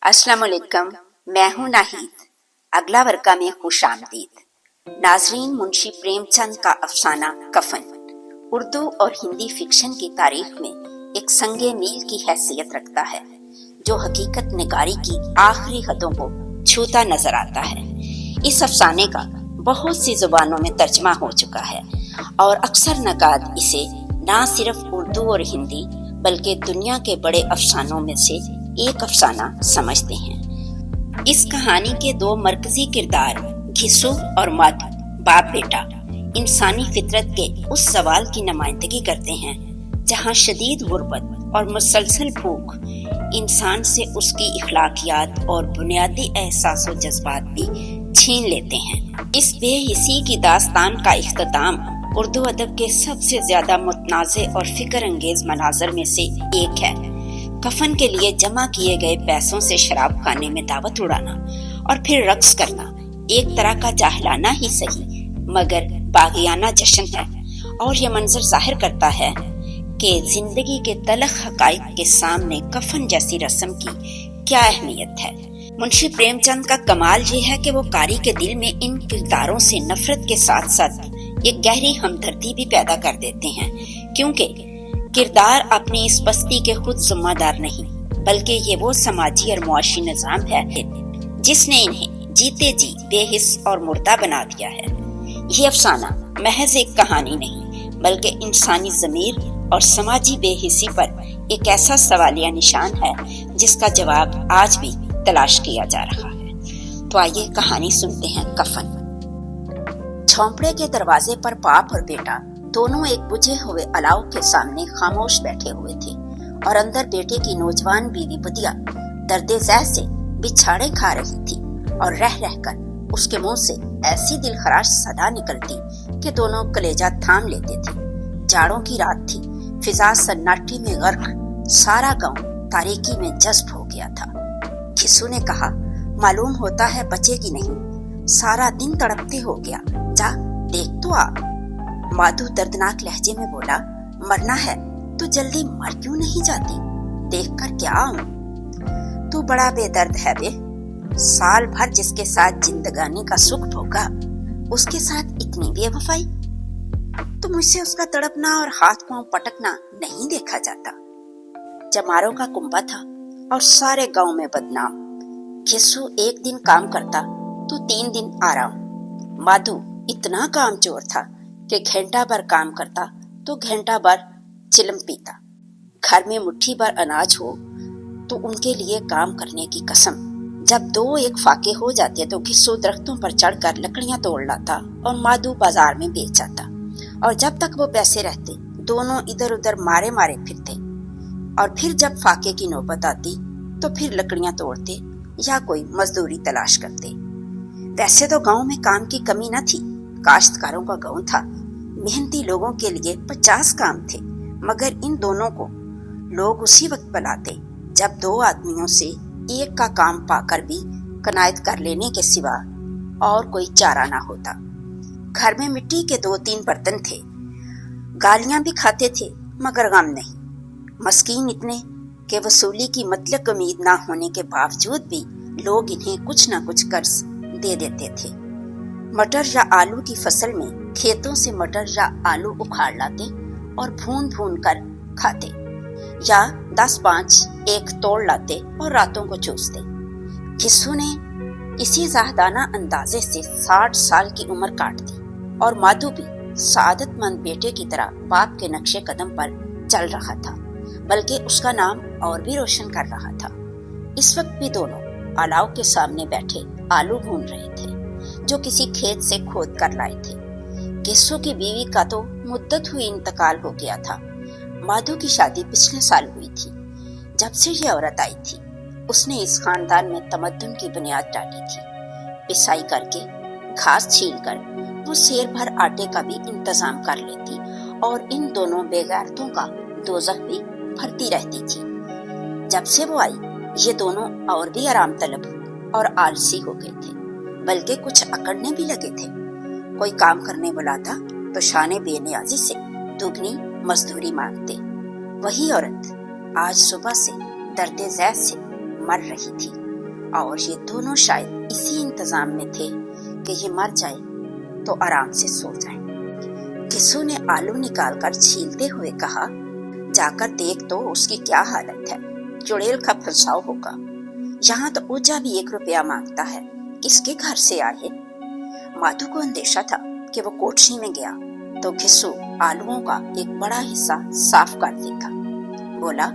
अस्सलाम वालेकुम, मैं हूं नाहिद। अगला वर्का में खुश आमदीद। नाजरीन, मुंशी प्रेमचंद का अफसाना कफन उर्दू और हिंदी फिक्शन की तारीख में एक संगे मील की हैसियत रखता है, जो हकीकत निगारी की आखिरी हदों को छूता नजर आता है। इस अफसाने का बहुत सी जुबानों में तर्जमा हो चुका है और अक्सर नकाद इसे ना सिर्फ उर्दू और हिंदी बल्कि दुनिया के बड़े अफसानों में से एक अफसाना समझते हैं। इस कहानी के दो मरकजी किरदार घिसो और माधु, बाप बेटा, इंसानी फितरत के उस सवाल की नुमाइंदगी करते हैं जहां शदीद गुर्बत और मुसलसल भूख इंसान से उसकी इखलाकियात और बुनियादी एहसास व जज्बात भी छीन लेते हैं। इस बेहिसी की दास्तान का इख्तिताम उर्दू अदब के सबसे ज्यादा मुतनाज़े और फिक्र अंगेज मनाजर में से एक है। कफन के लिए जमा किए गए पैसों से शराब खाने में दावत उड़ाना और फिर रक्स करना एक तरह का जाहलाना ही सही मगर बागियाना जश्न है, और यह मंजर जाहिर करता है कि जिंदगी के तलख हकाइक के सामने कफन जैसी रस्म की क्या अहमियत है। मुंशी प्रेमचंद का कमाल ये है कि वो कारी के दिल में इन किरदारों से नफरत के साथ साथ एक गहरी हमदर्दी भी पैदा कर देते हैं, क्योंकि किरदार अपनी इस बस्ती के खुद जिम्मेदार नहीं बल्कि ये वो समाजी और मुआशी निजाम है जिसने इन्हें जीते जी बेहिस और मुर्दा बना दिया है। ये अफसाना महज एक कहानी नहीं बल्कि इंसानी ज़मीर और समाजी बेहिसी पर एक ऐसा सवालिया निशान है जिसका जवाब आज भी तलाश किया जा रहा है। तो आइए कहानी सुनते हैं। कफन। झोंपड़े के दरवाजे पर बाप और बेटा दोनों एक बुझे हुए अलाव के सामने खामोश बैठे हुए थे और अंदर बेटे की नौजवान बीवी बुदिया दर्द-ए-ज़ह से बिछाड़े खा रही थी और रह रहकर उसके मुंह से ऐसी दिलखराश सदा निकलती कि दोनों कलेजा थाम लेते थे। जाड़ों की रात थी, फिजा सन्नाटे में गर्क, सारा गांव तारीकी में जज्ब हो गया था। घिसू ने कहा, मालूम होता है बचेगी नहीं, सारा दिन तड़पते हो गया, जा देख तो आ। माधु दर्दनाक लहजे में बोला, मरना है तो जल्दी मर क्यों नहीं जाती, देख कर क्या आऊं। तू बड़ा बेदर्द है बे, साल भर जिसके साथ जिंदगानी का सुख भोगा उसके साथ इतनी बेवफाई। तो मुझसे उसका तड़पना और हाथ पांव पटकना नहीं देखा जाता। जमारों का कुंभा था और सारे गांव में बदनाम। घिसू एक दिन काम करता तो 3 दिन आराम। माधु इतना कामचोर था कि घंटा भर काम करता तो घंटा भर चिलम पीता। घर में मुट्ठी भर अनाज हो तो उनके लिए काम करने की कसम। जब 2 एक फाके हो जाते तो घिसू दरख्तों पर चढ़कर लकड़ियां तोड़ लाता और माधु बाजार में बेच जाता, और जब तक वो पैसे रहते दोनों इधर उधर मारे मारे फिरते। और फिर जब फाके की नौबत आती तो फिर लकड़ियां तोड़ते या कोई मजदूरी तलाश करते। वैसे तो गांव में काम की कमी न थी, काश्तकारों का गांव था, मेहनती लोगों के लिए 50 काम थे, मगर इन दोनों को लोग उसी वक्त बुलाते जब 2 आदमियों से एक का काम पाकर भी कनायत कर लेने के सिवा और कोई चारा ना होता। घर में मिट्टी के 2-3 बर्तन थे, गालियां भी खाते थे मगर गम नहीं। मस्कीन इतने कि वसूली की मतलब उम्मीद ना होने के बावजूद भी लोग इन्हें कुछ न कुछ कर्ज दे देते थे। मटर या आलू की फसल में खेतों से मटर या आलू उखाड़ लाते और भून भून कर खाते, या 10-5 एक तोड़ लाते और रातों को चूसते। घिसू ने इसी जाहदाना अंदाजे से 60 साल की उम्र काट दी और माधु भी सादतमंद बेटे की तरह बाप के नक्शे कदम पर चल रहा था, बल्कि उसका नाम और भी रोशन कर रहा था। इस वक्त भी दोनों अलाव के सामने बैठे आलू भून रहे थे जो किसी खेत से खोद कर लाए थे। घिसू की बीवी का तो मुद्दत हुई इंतकाल हो गया था। माधु की शादी पिछले साल हुई थी। जब से ये औरत आई थी उसने इस खानदान में तमद्दुन की बुनियाद डाली थी। पिसाई करके, घास छील कर वो सेर भर आटे का भी इंतजाम कर लेती और इन दोनों बेगैरतों का दोज़ख भी भरती रहती थी। जब से वो आई ये दोनों और भी आराम तलब और आलसी हो गए थे, बल्कि कुछ अकड़ने भी लगे थे। कोई काम करने बुलाता तो शाने बेनियाजी से दुगनी मजदूरी मांगते। वही औरत आज सुबह से दर्द-ए-ज़ह से मर रही थी और ये दोनों शायद इसी इंतजाम में थे कि ये मर जाए तो आराम से सो जाए। किस्सू ने आलू निकालकर छीलते हुए कहा, जाकर देख तो उसकी क्या हालत है, चुड़ैल का फंसाव होगा। यहाँ तो ऊजा भी 1 रुपया मांगता है, किसके घर से आए। माधु को अंदेशा था कि वो कोठरी में गया तो किस्सू आलूओं का एक बड़ा हिस्सा साफ कर देगा। बोला,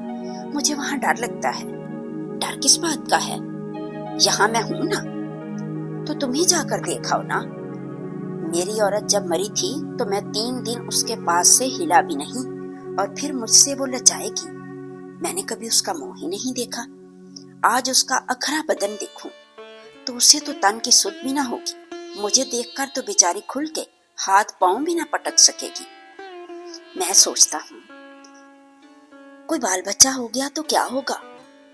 मुझे वहां डर लगता है। डर किस बात का है, यहाँ मैं हूं ना। तो तुम ही जाकर देखाओ ना। मेरी औरत जब मरी थी तो मैं 3 दिन उसके पास से हिला भी नहीं, और फिर मुझसे वो लजाएगी। मैंने कभी उसका मुंह ही नहीं देखा। आज उसका अखरा बदन देखूं तो उसे तो तन की सुध भी ना होगी। मुझे देखकर तो बेचारी खुल के हाथ पांव भी ना पटक सकेगी। मैं सोचता हूँ, कोई बाल बच्चा हो गया तो क्या होगा।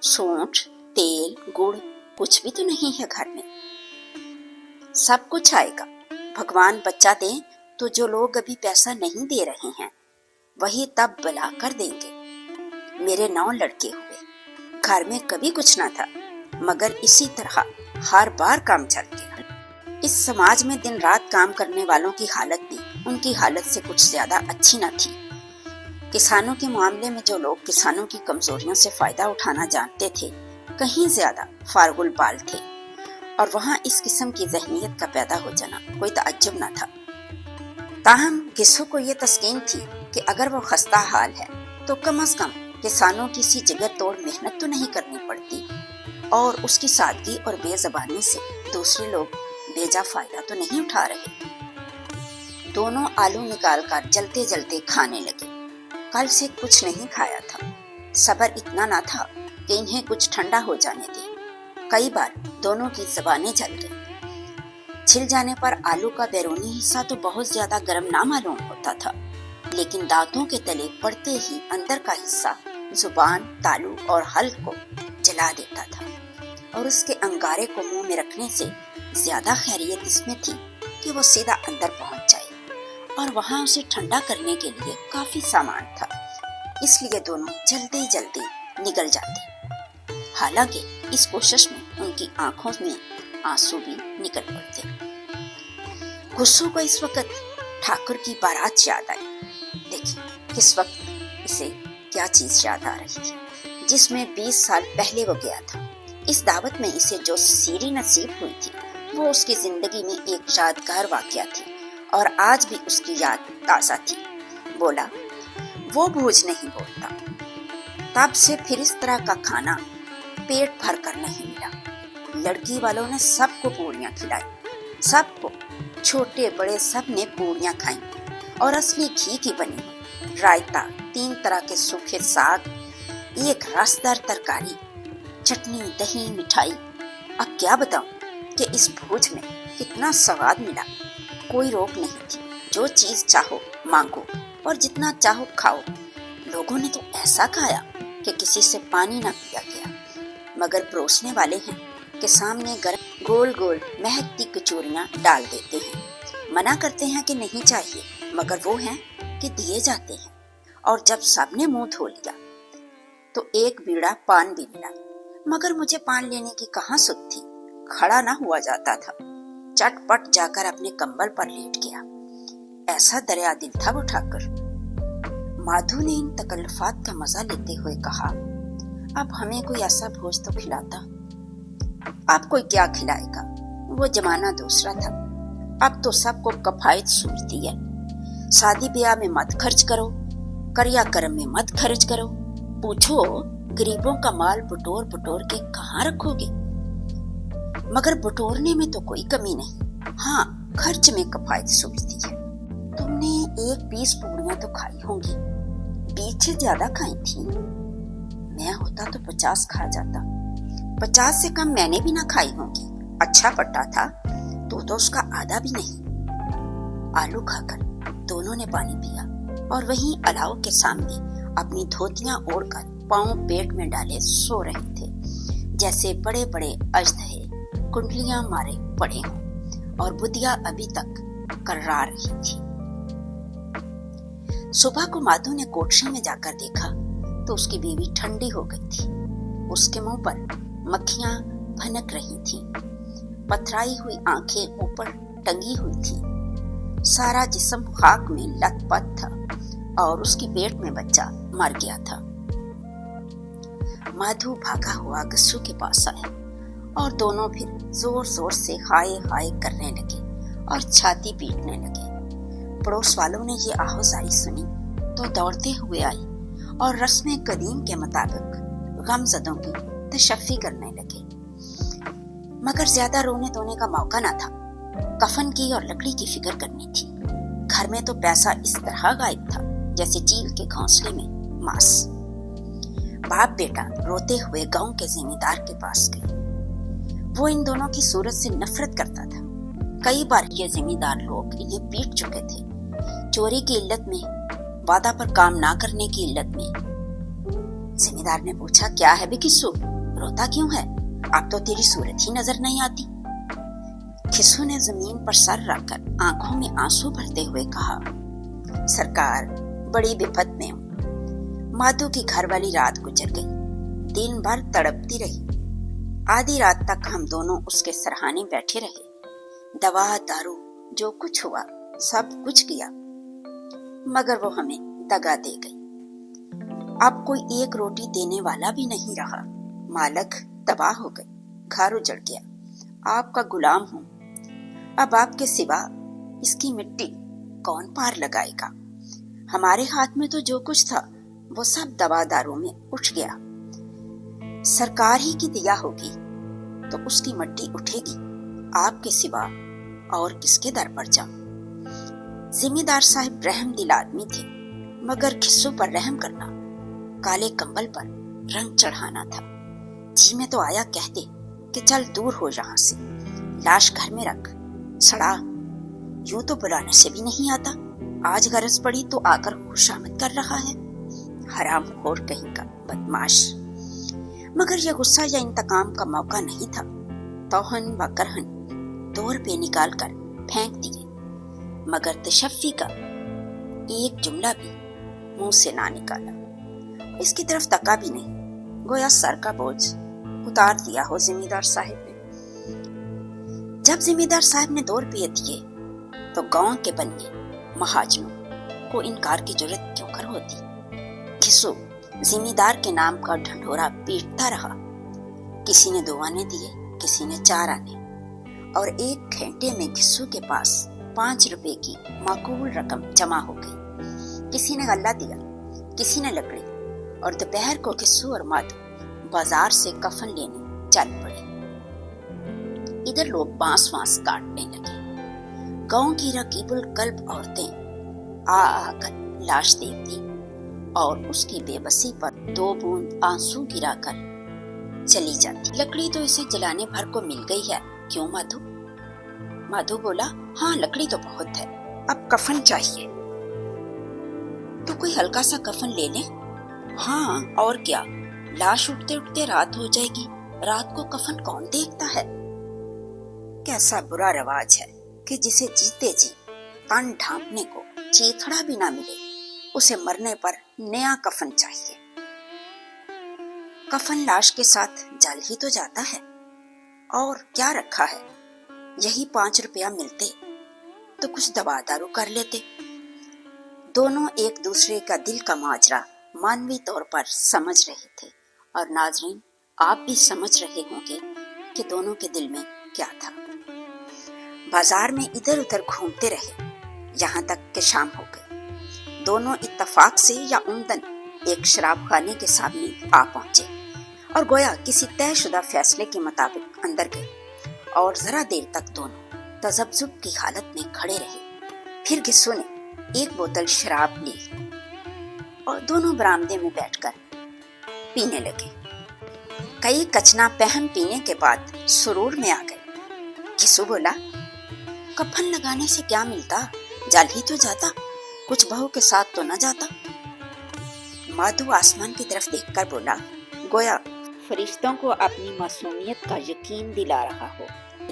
सौंठ, तेल, गुड़ कुछ भी तो नहीं है घर में। सब कुछ आएगा। भगवान बच्चा दे तो जो लोग अभी पैसा नहीं दे रहे हैं वही तब बुला कर देंगे। मेरे 9 लड़के हुए, घर में कभी कुछ ना था, मगर इसी तरह हर बार काम चल गया। इस समाज में दिन रात काम करने वालों की हालत भी उनकी हालत से कुछ ज्यादा अच्छी न थी। किसानों के मामले में जो लोग किसानों की कमजोरियों से फायदा उठाना जानते थे, कहीं ज्यादा फारगुल बाल थे, और वहां इस किस्म की ज़हनियत का पैदा हो जाना कोई ताज्जुब न था। ताहम किस्सू को ये तस्कीन थी कि अगर वो खस्ता हाल है तो कम से कम किसानों की सी जिगर तोड़ मेहनत तो नहीं करनी पड़ती, और उसकी सादगी और बेज़बानी से दूसरे लोग बेजा फायदा तो नहीं उठा रहे। दोनों आलू निकालकर जलते जलते खाने लगे। कल से कुछ नहीं खाया था। सब्र इतना ना था कि इन्हें कुछ ठंडा हो जाने दे। कई बार दोनों की ज़बानें जल गई। छिल जाने पर आलू का बैरूनी हिस्सा तो बहुत ज्यादा गर्म ना मालूम होता था, लेकिन दांतों के तले पड़ते ही अंदर का हिस्सा जुबान, तालू और हल्क को जला देता था, और उसके अंगारे को मुंह में रखने से ज्यादा खैरियत इसमें थी कि वो सीधा अंदर पहुंच जाए, और वहां उसे ठंडा करने के लिए काफी सामान था। इसलिए दोनों जल्दी जल्दी निकल जाते। हालांकि इस कोशिश में उनकी आंखों में आंसू भी निकल पड़ते। गुस्सू को इस वक्त ठाकुर की बारात याद आई। देखिए किस वक्त इसे क्या चीज याद आ रही है, जिसमें 20 साल पहले वो गया था। इस दावत में इसे जो सीरी नसीब हुई थी वो उसकी जिंदगी में एक यादगार वाकया थी, और आज भी उसकी याद ताजा थी। बोला, वो भोज नहीं बोलता। तब से फिर इस तरह का खाना पेट भर कर नहीं मिला। लड़की वालों ने सबको पूड़ियां खिलाई, सबको, छोटे बड़े सब ने पूड़ियां खाई, और असली घी की बनी हुई रायता, 3 तरह के सूखे साग, एक रसदार तरकारी, चटनी, दही, मिठाई। अब क्या बताऊं कि इस भोज में कितना स्वाद मिला। कोई रोक नहीं थी, जो चीज चाहो मांगो और जितना चाहो खाओ। लोगों ने तो ऐसा खाया कि किसी से पानी ना पिया गया, मगर परोसने वाले हैं कि सामने गर्म गोल गोल महकती कचौरियां डाल देते हैं। मना करते हैं कि नहीं चाहिए, मगर वो हैं कि दिए जाते हैं। और जब सबने मुंह धो लिया तो एक बीड़ा पान भी मिला, मगर मुझे पान लेने की कहाँ सुध थी। खड़ा ना हुआ जाता था। चटपट जाकर अपने कंबल पर लेट गया। ऐसा दरिया दिल था वो ठाकुर। माधु ने इन तकल्लुफात का मजा लेते हुए कहा, अब हमें कोई ऐसा भोज तो खिलाता। अब कोई क्या खिलाएगा, वो जमाना दूसरा था। अब तो सबको कफायत सूझती है। शादी ब्याह में मत खर्च करो, करिया कर्म में मत खर्च करो। पूछो गरीबों का माल बटोर बटोर के कहाँ रखोगे। मगर बटोरने में तो कोई कमी नहीं, हाँ खर्च में कफायत सूझती है। तुमने 1-20 पूड़ियां तो खाई होंगी, 20 से ज्यादा खाई थी। मैं होता तो 50 खा जाता। 50 से कम मैंने भी ना खाई होंगी। अच्छा पट्टा था तो उसका आधा भी नहीं। आलू खाकर दोनों ने पानी पिया, और वहीं अलाव के सामने अपनी धोतियां ओढ़कर पांव पेट में डाले सो रहे थे, जैसे बड़े बड़े अजदहे कुंडलियां मारे पड़े हों, और बुधिया अभी तक कर्रा रही थी। सुबह को माधु ने कोठरी में जाकर देखा तो उसकी बीवी ठंडी हो गई थी। उसके मुंह पर मक्खियां भनक रही थीं। पथराई हुई आंखें ऊपर टंगी हुई थी। सारा जिस्म खाक में लथपथ था और उसके पेट में बच्चा मर गया था। माधु भागा हुआ गस्सू के पास आया और दोनों फिर जोर जोर से हाय हाय करने लगे और छाती पीटने लगे। पड़ोस वालों ने ये आहोजारी सुनी तो दौड़ते हुए आई और रस्म कदीम के मुताबिक गमज़दों की तशफ़ी करने लगे। मगर ज्यादा रोने धोने का मौका न था। कफन की और लकड़ी की फिक्र करनी थी। घर में तो पैसा इस तरह गायब था जैसे चील के घोंसले में मांस। बाप बेटा रोते हुए गांव के जिम्मेदार के पास गए। वो इन दोनों की सूरत से नफरत करता था। कई बार ये जिम्मेदार लोग इन्हें पीट चुके थे, चोरी की इल्लत में, वादा पर काम ना करने की इल्लत में। जिम्मेदार ने पूछा, क्या है बे किस्सू, रोता क्यों है? अब तो तेरी सूरत ही नजर नहीं आती। खिस्सू ने जमीन पर सर रखकर आंखों में आंसू भरते हुए कहा, सरकार बड़ी विपत में हूँ। माधु की घरवाली रात गुजर गई। दिन भर तड़पती रही। आधी रात तक हम दोनों उसके सरहाने बैठे रहे। दवा दारू जो कुछ हुआ सब कुछ किया, मगर वो हमें दगा दे गई। अब कोई एक रोटी देने वाला भी नहीं रहा। मालक तबाह हो गई, घर उजड़ गया। आपका गुलाम हूँ। अब आपके सिवा इसकी मिट्टी कौन पार लगाएगा? हमारे हाथ में तो जो कुछ था वो सब दवा दारू में उठ गया। सरकार ही की दिया होगी तो उसकी मट्टी उठेगी। आपके सिवा और किसके दर पर जाऊं? जिम्मेदार साहब रहम दिल आदमी थे, मगर खिस्सू पर रहम करना काले कंबल पर रंग चढ़ाना था। जी में तो आया कहते कि चल दूर हो यहाँ से, लाश घर में रख, सड़ा यूं तो बुलाने से भी नहीं आता। आज गरज पड़ी तो आकर खुशामद कर रहा है। हराम खोर कहीं का बदमाश। मगर यह गुस्सा या इंतकाम का मौका नहीं था। तौहन व करहन 2 रुपये निकाल कर फेंक दिए, मगर तशफ़ी का एक जुमला भी मुंह से ना निकाला। इसकी तरफ तका भी नहीं, गोया सर का बोझ उतार दिया हो जिम्मेदार साहब ने। जब जिम्मेदार साहब ने 2 रुपये दिए तो गांव के बनिए महाजनों को इनकार की जरूरत क्यों कर होती। खिस्सू जिम्मेदार के नाम का ढंढोरा पीटता रहा। किसी ने 2 आने दिए, किसी ने 4 आने, और 1 घंटे में खिस्सू के पास 5 रुपए की माकूल रकम जमा हो गई। किसी ने गल्ला दिया, किसी ने लकड़ी, और दोपहर को खिस्सू और माधु बाजार से कफन लेने चल पड़े। इधर लोग बांस काटने लगे। गांव की रकीबुल कल्ब औरतें आ आकर लाश देखती और उसकी बेबसी पर 2 बूंद आंसू गिराकर चली जाती। लकड़ी तो इसे जलाने भर को मिल गई है, क्यों माधु? माधु बोला, हाँ लकड़ी तो बहुत है, अब कफन चाहिए। तो कोई हल्का सा कफन ले ले। हाँ और क्या, लाश उठते उठते रात हो जाएगी। रात को कफन कौन देखता है? कैसा बुरा रवाज है कि जिसे जीते जी कान ढांपने को चीथड़ा भी ना मिले, उसे मरने पर नया कफन चाहिए। कफन लाश के साथ जल ही तो जाता है, और क्या रखा है। यही 5 रुपया मिलते तो कुछ दवा दारू कर लेते। दोनों एक दूसरे का दिल का माजरा मानवी तौर पर समझ रहे थे, और नाजरीन आप भी समझ रहे होंगे कि दोनों के दिल में क्या था। बाजार में इधर उधर घूमते रहे, यहाँ तक कि शाम हो गई। दोनों इत्तफाक से या उम्दन एक शराब खाने के सामने आ पहुंचे और गोया किसी तयशुदा फैसले के मुताबिक अंदर गए, और जरा देर तक दोनों तजब्जुब की हालत में खड़े रहे। फिर खिस्सू ने 1 बोतल शराब ली और दोनों बरामदे में बैठकर पीने लगे। कई कचना पहम पीने के बाद सुरूर में आ गए। खिस्सू बोला, कफन लगाने से क्या मिलता, जल ही तो जाता, कुछ बहू के साथ तो न जाता। माधु आसमान की तरफ देखकर बोला, गोया फरिश्तों को अपनी मासूमियत का यकीन दिला रहा हो।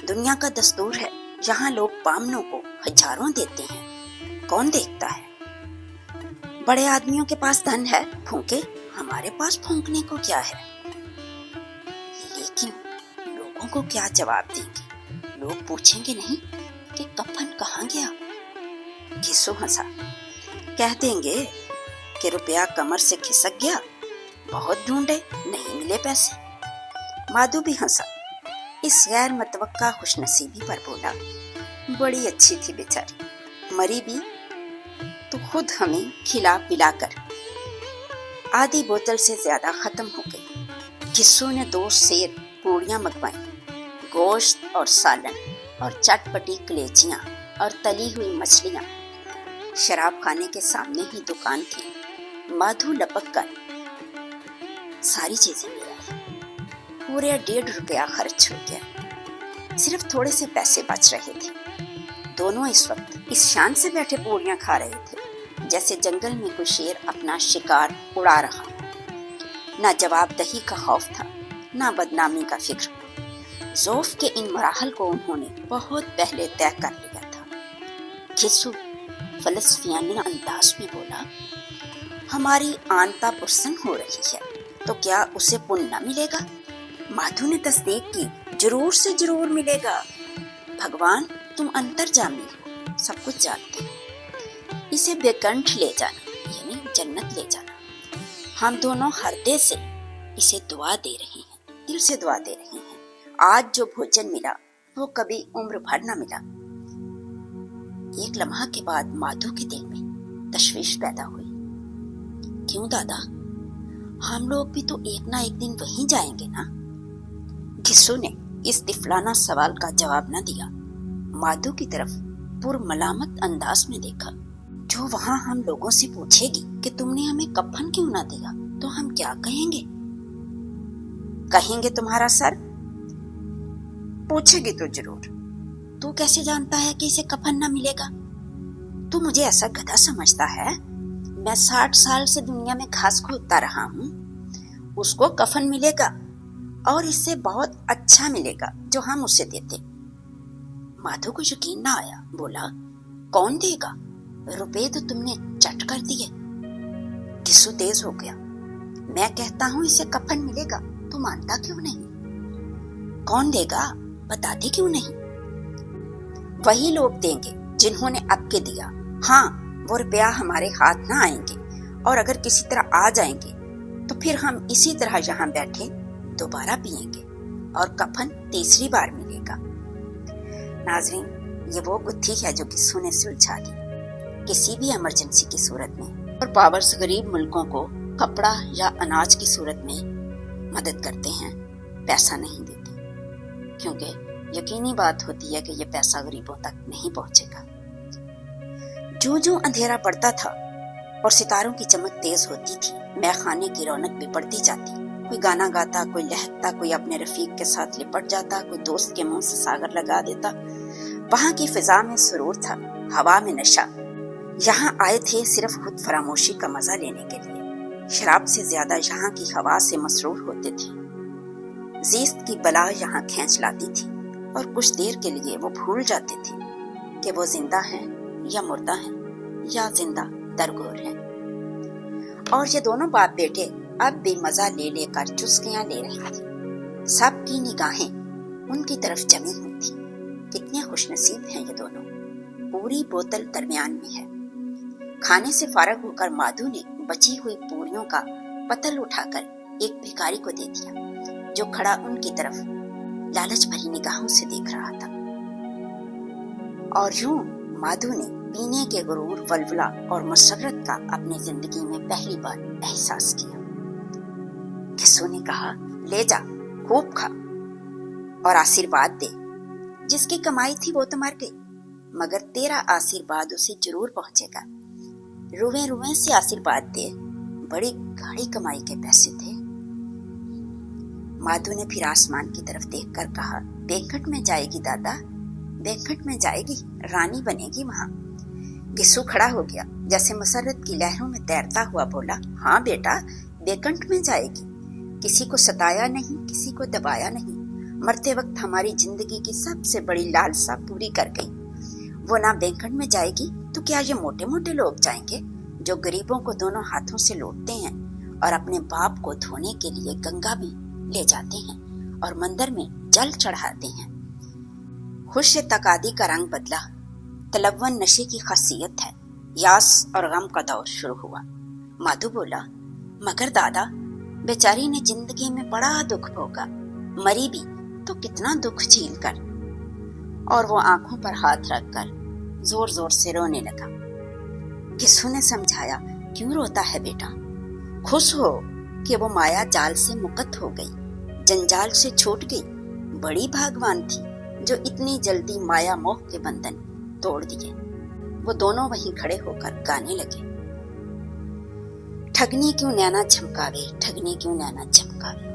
दुनिया का दस्तूर है, यहाँ लोग बामनों को हजारों देते हैं, कौन देखता है। बड़े आदमियों के पास धन है, फूंके, हमारे पास फूंकने को क्या है। लेकिन लोगों کو کیا جواب دیں گے؟ لوگ پوچھیں گے نہیں کہ کفن کہاں گیا؟ گھسو ہنسا۔ کہہ دیں گے کہ روپیہ کمر سے کھسک گیا، بہت ڈھونڈے نہیں ملے پیسے۔ مادھو بھی ہنسا، اس غیر متوقع خوش نصیبی پر بولا، بڑی اچھی تھی بیچاری، مری بھی تو خود ہمیں کھلا پلا کر آدھی بوتل سے زیادہ ختم ہو گئی۔ گھسو نے 2 سیر پوڑیاں منگوائیں، گوشت اور سالن اور چٹ پٹی کلیچیاں اور تلی ہوئی مچھلیاں۔ شراب خانے کے سامنے ہی دکان تھی۔ مادھو لپک کر ساری چیزیں لے آئی۔ پورے 1.5 روپیہ خرچ ہو گیا، صرف تھوڑے سے پیسے بچ رہے تھے۔ دونوں اس وقت اس شان سے بیٹھے پوڑیاں کھا رہے تھے جیسے جنگل میں کوئی شیر اپنا شکار اڑا رہا۔ نہ جواب دہی کا خوف تھا، نہ بدنامی کا فکر۔ ذوف کے ان مراحل کو انہوں نے بہت پہلے طے کر لیا تھا۔ گھسو فلسفیانہ انداز میں بولا، ہماری آنتا پرسن ہو رہی ہے تو کیا اسے پن نہ ملے گا؟ مادھو نے تصدیق کی، ضرور سے ضرور ملے گا۔ بھگوان تم انترجامی ہو، سب کچھ جانتے ہو۔ اسے بیکنٹھ لے جانا یعنی جنت لے جانا۔ ہم دونوں ہردے سے اسے دعا دے رہے ہیں، دل سے دعا دے رہے ہیں۔ آج جو بھوجن ملا وہ کبھی عمر بھر نہ ملا۔ ایک لمحہ کے بعد مادھو کے دل میں تشویش پیدا ہوئی۔ کیوں دادا؟ ہم لوگ بھی تو ایک نہ ایک دن وہیں جائیں گے نا؟ گھسو نے اس طفلانہ سوال کا جواب نہ دیا۔ مادھو کی طرف پرملامت انداز میں دیکھا۔ جو وہاں ہم لوگوں سے پوچھے گی کہ تم نے ہمیں کفن کیوں نہ دیا تو ہم کیا کہیں گے؟ کہیں گے تمہارا سر؟ پوچھے گی تو ضرور۔ تو کیسے جانتا ہے کہ اسے کفن نہ ملے گا؟ تو مجھے ایسا گدھا سمجھتا ہے؟ میں 60 سال سے دنیا میں گھاس کھودتا رہا ہوں۔ اس کو کفن ملے گا اور اس سے بہت اچھا ملے گا جو ہم اسے دیتے۔ مادھو کو یقین نہ آیا، بولا، کون دے گا؟ روپے تو تم نے چٹ کر دیے۔ گھسو تیز ہو گیا۔ میں کہتا ہوں اسے کفن ملے گا تو مانتا کیوں نہیں؟ کون دے گا بتاتے کیوں نہیں؟ وہی لوگ دیں گے جنہوں نے اب کے دیا۔ ہاں، وہ روپیہ ہمارے ہاتھ نہ آئیں گے، اور اگر کسی طرح آ جائیں گے تو پھر ہم اسی طرح یہاں بیٹھے دوبارہ پئیں گے اور کفن تیسری بار ملے گا۔ ناظرین، یہ وہ گتھی ہے جو گھسو نے سلجھا دی۔ کسی بھی ایمرجنسی کی صورت میں اور پاورز غریب ملکوں کو کپڑا یا اناج کی صورت میں مدد کرتے ہیں، پیسہ نہیں دیتے، کیونکہ یقینی بات ہوتی ہے کہ یہ پیسہ غریبوں تک نہیں پہنچے گا۔ جو اندھیرا پڑتا تھا اور ستاروں کی چمک تیز ہوتی تھی، مے خانے کی رونق بھی بڑھتی جاتی۔ کوئی گانا گاتا، کوئی لہکتا، کوئی اپنے رفیق کے ساتھ لپٹ جاتا، کوئی دوست کے منہ سے ساغر لگا دیتا۔ وہاں کی فضا میں سرور تھا، ہوا میں نشہ۔ یہاں آئے تھے صرف خود فراموشی کا مزہ لینے کے لیے۔ شراب سے زیادہ یہاں کی ہوا سے مسرور ہوتے تھے۔ زیست کی بلا یہاں کھینچ لاتی تھی اور کچھ دیر کے لیے وہ بھول جاتے تھے کہ وہ زندہ ہیں یا مردہ ہیں یا زندہ درگور ہیں۔ اور یہ دونوں باپ بیٹے اب بھی مزہ لے لے کر چسکیاں لے رہے تھے۔ سب کی نگاہیں ان کی طرف جمی ہوئی تھی۔ کتنے خوش نصیب ہیں یہ دونوں۔ پوری بوتل درمیان میں ہے۔ کھانے سے فارغ ہو کر مادھو نے بچی ہوئی پوریوں کا پتل اٹھا کر ایک بھکاری کو دے دیا جو کھڑا ان کی طرف لالچ بھری نگاہوں سے دیکھ رہا تھا۔ اور یوں مادھو نے پینے کے غرور، ولولہ اور مسرت کا اپنی زندگی میں پہلی بار احساس کیا۔ گھسو نے کہا، لے جا، خوب کھا اور آشیرواد دے۔ جس کی کمائی تھی وہ تو مر گئی، مگر تیرا آشیرواد اسے ضرور پہنچے گا۔ روئیں روئیں سے آشیرواد دے، بڑی گاڑی کمائی کے پیسے تھے۔ مادھو نے پھر آسمان کی طرف دیکھ کر کہا، وینکٹ میں جائے گی دادا، وینکٹ میں جائے گی، رانی بنے گی وہاں۔ گھسو کھڑا ہو گیا، جیسے مسرت کی لہروں میں تیرتا ہوا بولا، ہاں بیٹا، وینکٹ میں جائے گی۔ کسی کو ستایا نہیں، کسی کو دبایا نہیں، مرتے وقت ہماری زندگی کی سب سے بڑی لالسا پوری کر گئی۔ وہ نہ وینکٹ میں جائے گی تو کیا یہ موٹے موٹے لوگ جائیں گے جو غریبوں کو دونوں ہاتھوں سے لوٹتے ہیں اور اپنے باپ کو دھونے کے لیے گنگا بھی لے جاتے ہیں और मंदिर में जल चढ़ाते हैं। खुश तकादी का रंग बदला, तलव्वन नशे की खासियत है। यास और गम का दौर शुरू हुआ। माधु बोला, मगर दादा, बेचारी ने जिंदगी में बड़ा दुख भोगा, मरी भी तो कितना दुख झेल कर। और वो आंखों पर हाथ रखकर जोर जोर से रोने लगा। किस्सू ने समझाया, क्यों रोता है बेटा, खुश हो कि वो माया जाल से मुक्त हो गई, जंजाल से छूट गई। बड़ी भागवान थी जो इतनी जल्दी माया मोह के बंधन तोड़ दिए। वो दोनों वहीं खड़े होकर गाने लगे। ठगनी क्यों नैना झमकावे, ठगनी क्यों नैना झमकावे।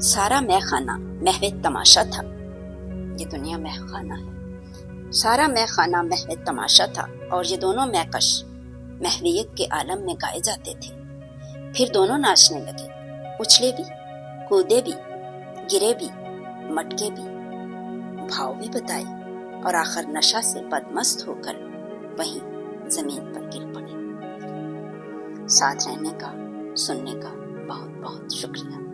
सारा मैखाना महवे तमाशा था। ये दुनिया महखाना है। सारा मैखाना महवे तमाशा था और ये दोनों मैकश महवियत के आलम में गाए जाते थे। फिर दोनों नाचने लगे, उछले भी, कूदे भी, गिरे भी, मटके भी, भाव भी बताए और आखिर नशा से बदमस्त होकर वहीं जमीन पर गिर पड़े। साथ रहने का, सुनने का बहुत बहुत शुक्रिया।